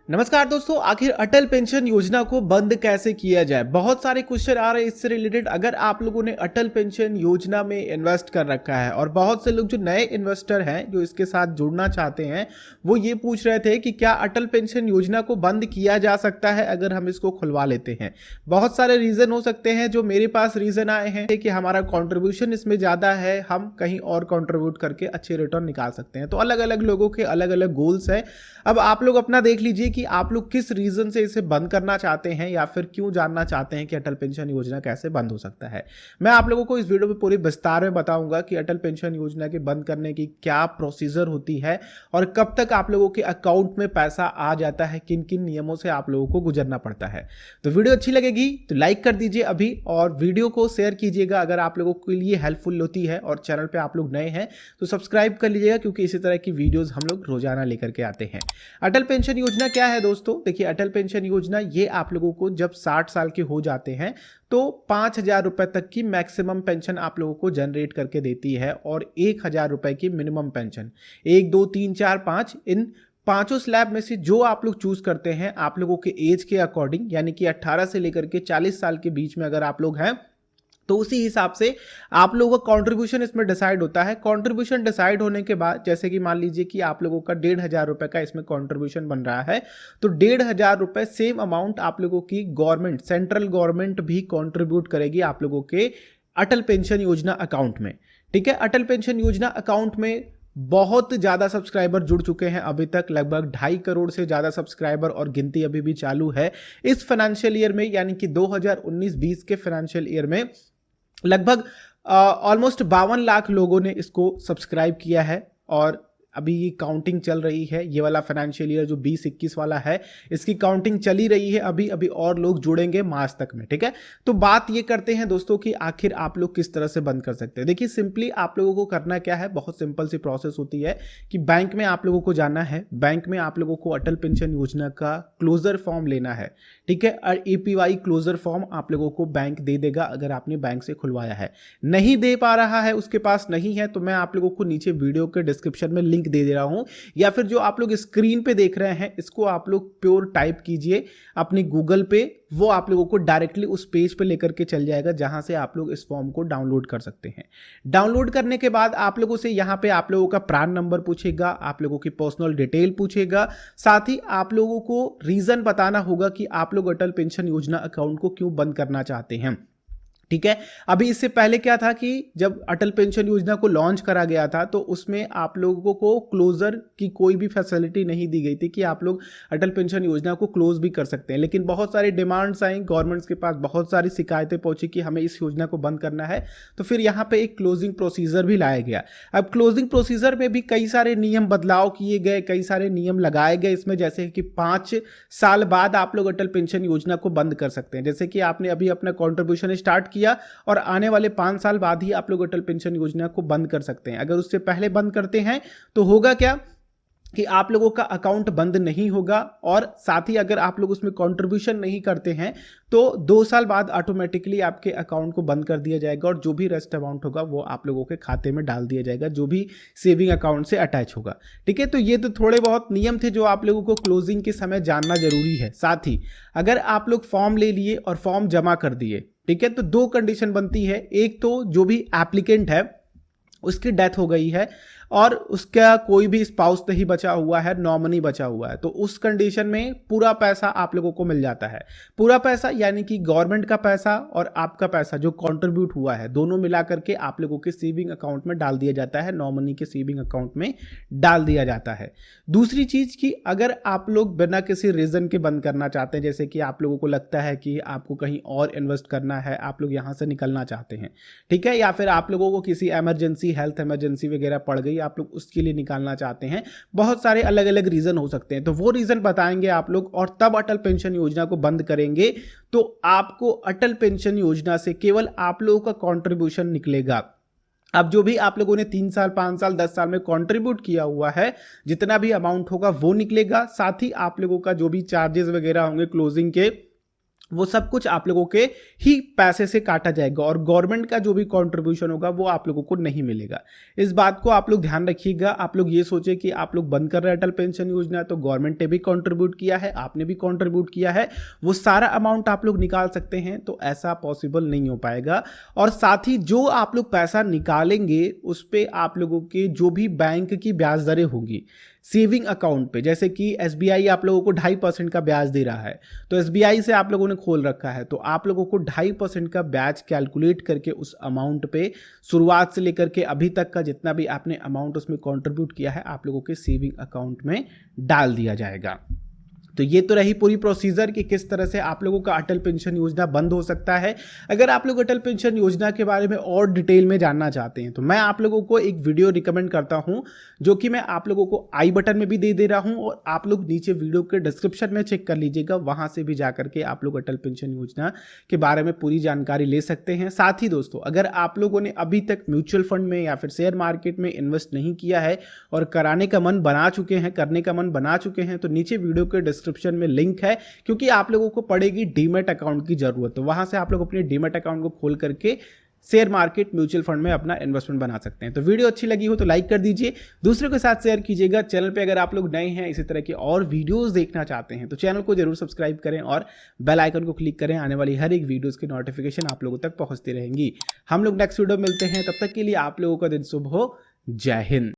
नमस्कार दोस्तों, आखिर अटल पेंशन योजना को बंद कैसे किया जाए। बहुत सारे क्वेश्चन आ रहे हैं इससे रिलेटेड। अगर आप लोगों ने अटल पेंशन योजना में इन्वेस्ट कर रखा है और बहुत से लोग जो नए इन्वेस्टर हैं जो इसके साथ जुड़ना चाहते हैं वो ये पूछ रहे थे कि क्या अटल पेंशन योजना को बंद किया जा सकता है अगर हम इसको खुलवा लेते हैं। बहुत सारे रीजन हो सकते हैं। जो मेरे पास रीजन आए हैं कि हमारा कॉन्ट्रीब्यूशन इसमें ज़्यादा है, हम कहीं और कॉन्ट्रीब्यूट करके अच्छे रिटर्न निकाल सकते हैं। तो अलग अलग लोगों के अलग अलग गोल्स है। अब आप लोग अपना देख लीजिए कि आप लोग किस रीजन से इसे बंद करना चाहते हैं या फिर क्यों जानना चाहते हैं कि अटल पेंशन योजना कैसे बंद हो सकता है। मैं आप लोगों को इस वीडियो में पूरी विस्तार में बताऊंगा कि अटल पेंशन योजना के बंद करने की क्या प्रोसीजर होती है और कब तक आप लोगों के अकाउंट में पैसा आ जाता है, किन किन नियमों से आप लोगों को गुजरना पड़ता है। तो वीडियो अच्छी लगेगी तो लाइक कर दीजिए अभी और वीडियो को शेयर कीजिएगा अगर आप लोगों के लिए हेल्पफुल होती है। और चैनल पर आप लोग नए हैं तो सब्सक्राइब कर लीजिएगा क्योंकि इसी तरह की वीडियोज हम लोग रोजाना लेकर के आते हैं। अटल पेंशन योजना क्या है दोस्तों? देखिए, अटल पेंशन योजना ये आप लोगों को जब 60 साल के हो जाते हैं तो 5,000 रुपए तक की मैक्सिमम पेंशन आप लोगों को जनरेट करके देती है और 1,000 रुपए की मिनिमम पेंशन। 1, 2, 3, 4, 5 इन पांचों स्लैब में से जो आप लोग चूज करते हैं आप लोगों के एज के अकॉर्डिंग, यानी कि 18 से लेकर के 40 साल के बीच में अगर आप लोग हैं तो उसी हिसाब से आप लोगों का कंट्रीब्यूशन इसमें डिसाइड होता है। कंट्रीब्यूशन डिसाइड होने के बाद जैसे कि मान लीजिए कि आप लोगों का 1,500 रुपए का इसमें कंट्रीब्यूशन बन रहा है तो 1,500 रुपए सेम अमाउंट आप लोगों की गवर्नमेंट, सेंट्रल गवर्नमेंट भी कंट्रीब्यूट करेगी आप लोगों के अटल पेंशन योजना अकाउंट में। ठीक है, अटल पेंशन योजना अकाउंट में बहुत ज़्यादा सब्सक्राइबर जुड़ चुके हैं। अभी तक लगभग 2.5 करोड़ से ज़्यादा सब्सक्राइबर और गिनती अभी भी चालू है। इस फाइनेंशियल ईयर में यानी कि 2019-20 के फाइनेंशियल ईयर में लगभग ऑलमोस्ट 52 लाख लोगों ने इसको सब्सक्राइब किया है और अभी ये काउंटिंग चल रही है। ये वाला फाइनेंशियल ईयर जो 20-21 वाला है इसकी काउंटिंग चली रही है अभी अभी और लोग जुड़ेंगे मार्च तक में। ठीक है, तो बात ये करते हैं दोस्तों कि आखिर आप लोग किस तरह से बंद कर सकते हैं। देखिए, सिंपली आप लोगों को करना क्या है, बहुत सिंपल सी प्रोसेस होती है कि बैंक में आप लोगों को जाना है। बैंक में आप लोगों को अटल पेंशन योजना का क्लोजर फॉर्म लेना है। ठीक है, और APY क्लोजर फॉर्म आप लोगों को बैंक दे देगा अगर आपने बैंक से खुलवाया है। नहीं दे पा रहा है, उसके पास नहीं है, तो मैं आप लोगों को नीचे वीडियो के डिस्क्रिप्शन में लिंक दे रहा हूं या फिर जो आप लोग स्क्रीन पे देख रहे हैं इसको आप लोग प्योर टाइप कीजिए अपनी गूगल पे, वो आप लोगों को डायरेक्टली उस पेज पे लेकर के चल जाएगा जहां से आप लोग इस फॉर्म को डाउनलोड कर सकते हैं। डाउनलोड करने के बाद आप लोगों से यहां पे आप लोगों का प्रान नंबर पूछेगा, आप लोगों की पर्सनल डिटेल पूछेगा, साथ ही आप लोगों को रीजन बताना होगा कि आप लोग अटल पेंशन योजना अकाउंट को क्यों बंद करना चाहते हैं। ठीक है, अभी इससे पहले क्या था कि जब अटल पेंशन योजना को लॉन्च करा गया था तो उसमें आप लोगों को क्लोजर की कोई भी फैसिलिटी नहीं दी गई थी कि आप लोग अटल पेंशन योजना को क्लोज भी कर सकते हैं। लेकिन बहुत सारी डिमांड्स आई, गवर्नमेंट्स के पास बहुत सारी शिकायतें पहुंची कि हमें इस योजना को बंद करना है, तो फिर यहाँ पे एक क्लोजिंग प्रोसीजर भी लाया गया। अब क्लोजिंग प्रोसीजर में भी कई सारे नियम बदलाव किए गए, कई सारे नियम लगाए गए इसमें, जैसे कि 5 साल बाद आप लोग अटल पेंशन योजना को बंद कर सकते हैं। जैसे कि आपने अभी अपना कॉन्ट्रीब्यूशन स्टार्ट किया और आने वाले 5 साल बाद ही आप लोग अटल पेंशन योजना को बंद कर सकते हैं। अगर उससे पहले बंद करते हैं तो होगा क्या कि आप लोगों का अकाउंट बंद नहीं होगा और साथ ही अगर आप लोग उसमें कंट्रीब्यूशन नहीं करते हैं तो 2 साल बाद ऑटोमेटिकली आपके अकाउंट को बंद कर दिया जाएगा और जो भी रेस्ट अमाउंट होगा वो आप लोगों के खाते में डाल दिया जाएगा, जो भी सेविंग अकाउंट से अटैच होगा। ठीक है, तो ये तो थोड़े बहुत नियम थे जो आप लोगों को क्लोजिंग के समय जानना जरूरी है। साथ ही अगर आप लोग फॉर्म ले लिए और फॉर्म जमा कर दिए, ठीक है, तो 2 कंडीशन बनती है। एक तो जो भी एप्लीकेंट है उसकी डेथ हो गई है और उसका कोई भी स्पाउस नहीं बचा हुआ है, नॉमिनी बचा हुआ है, तो उस कंडीशन में पूरा पैसा आप लोगों को मिल जाता है। पूरा पैसा यानी कि गवर्नमेंट का पैसा और आपका पैसा जो कंट्रीब्यूट हुआ है दोनों मिला करके आप लोगों के सेविंग अकाउंट में डाल दिया जाता है, नॉमिनी के सेविंग अकाउंट में डाल दिया जाता है। दूसरी चीज कि अगर आप लोग बिना किसी रीजन के बंद करना चाहते हैं, जैसे कि आप लोगों को लगता है कि आपको कहीं और इन्वेस्ट करना है, आप लोग यहां से निकलना चाहते हैं, ठीक है, या फिर आप लोगों को किसी इमरजेंसी, हेल्थ इमरजेंसी वगैरह पड़ गई, आप लोग उसके लिए निकालना चाहते हैं, बहुत सारे अलग अलग रीजन हो सकते हैं, तो वो रीजन बताएंगे आप लोग और तब अटल पेंशन योजना को बंद करेंगे। तो आपको अटल पेंशन योजना से केवल आप लोगों का कंट्रीब्यूशन निकलेगा। अब जो भी आप लोगों ने 3 साल, 5 साल, 10 साल में कंट्रीब्यूट किया हुआ है, जितना भी अमाउंट होगा वो निकलेगा। साथ ही आप लोगों का जो भी चार्जेस वगैरह होंगे क्लोजिंग के वो सब कुछ आप लोगों के ही पैसे से काटा जाएगा और गवर्नमेंट का जो भी कंट्रीब्यूशन होगा वो आप लोगों को नहीं मिलेगा। इस बात को आप लोग ध्यान रखिएगा। आप लोग ये सोचे कि आप लोग बंद कर रहे हैं अटल पेंशन योजना, तो गवर्नमेंट ने भी कंट्रीब्यूट किया है, आपने भी कंट्रीब्यूट किया है, वो सारा अमाउंट आप लोग निकाल सकते हैं, तो ऐसा पॉसिबल नहीं हो पाएगा। और साथ ही जो आप लोग पैसा निकालेंगे उस पर आप लोगों के जो भी बैंक की ब्याज दरें होगी सेविंग अकाउंट पे, जैसे कि एसबीआई आप लोगों को 2.5% का ब्याज दे रहा है, तो एसबीआई से आप लोगों ने खोल रखा है, तो आप लोगों को 2.5% का ब्याज कैलकुलेट करके उस अमाउंट पे शुरुआत से लेकर के अभी तक का जितना भी आपने अमाउंट उसमें कंट्रीब्यूट किया है आप लोगों के सेविंग अकाउंट में डाल दिया जाएगा। तो ये तो रही पूरी प्रोसीजर कि किस तरह से आप लोगों का अटल पेंशन योजना बंद हो सकता है। अगर आप लोग अटल पेंशन योजना के बारे में और डिटेल में जानना चाहते हैं तो मैं आप लोगों को एक वीडियो रिकमेंड करता हूं, जो कि मैं आप लोगों को आई बटन में भी दे रहा हूं और आप लोग नीचे वीडियो के डिस्क्रिप्शन में चेक कर लीजिएगा, वहां से भी जाकर के आप लोग अटल पेंशन योजना के बारे में पूरी जानकारी ले सकते हैं। साथ ही दोस्तों, अगर आप लोगों ने अभी तक म्यूचुअल फंड में या फिर शेयर मार्केट में इन्वेस्ट नहीं किया है और कराने का मन बना चुके हैं, करने का मन बना चुके हैं, तो नीचे वीडियो के डिस्क्रिप्शन में लिंक है, क्योंकि आप लोगों को पड़ेगी डीमैट अकाउंट की जरूरत, तो वहां से आप लोग अपने डीमैट अकाउंट को खोल करके शेयर मार्केट म्यूचुअल फंड में अपना इन्वेस्टमेंट बना सकते हैं। तो वीडियो अच्छी लगी हो तो लाइक कर दीजिए, दूसरों के साथ शेयर कीजिएगा। चैनल पे अगर आप लोग नए हैं, इसी तरह की और वीडियोस देखना चाहते हैं तो चैनल को जरूर सब्सक्राइब करें और बेल आइकन को क्लिक करें, आने वाली हर एक वीडियोस की नोटिफिकेशन आप लोगों तक पहुंचती रहेंगी। हम लोग नेक्स्ट वीडियो मिलते हैं, तब तक के लिए आप लोगों का दिन शुभ हो। जय हिंद।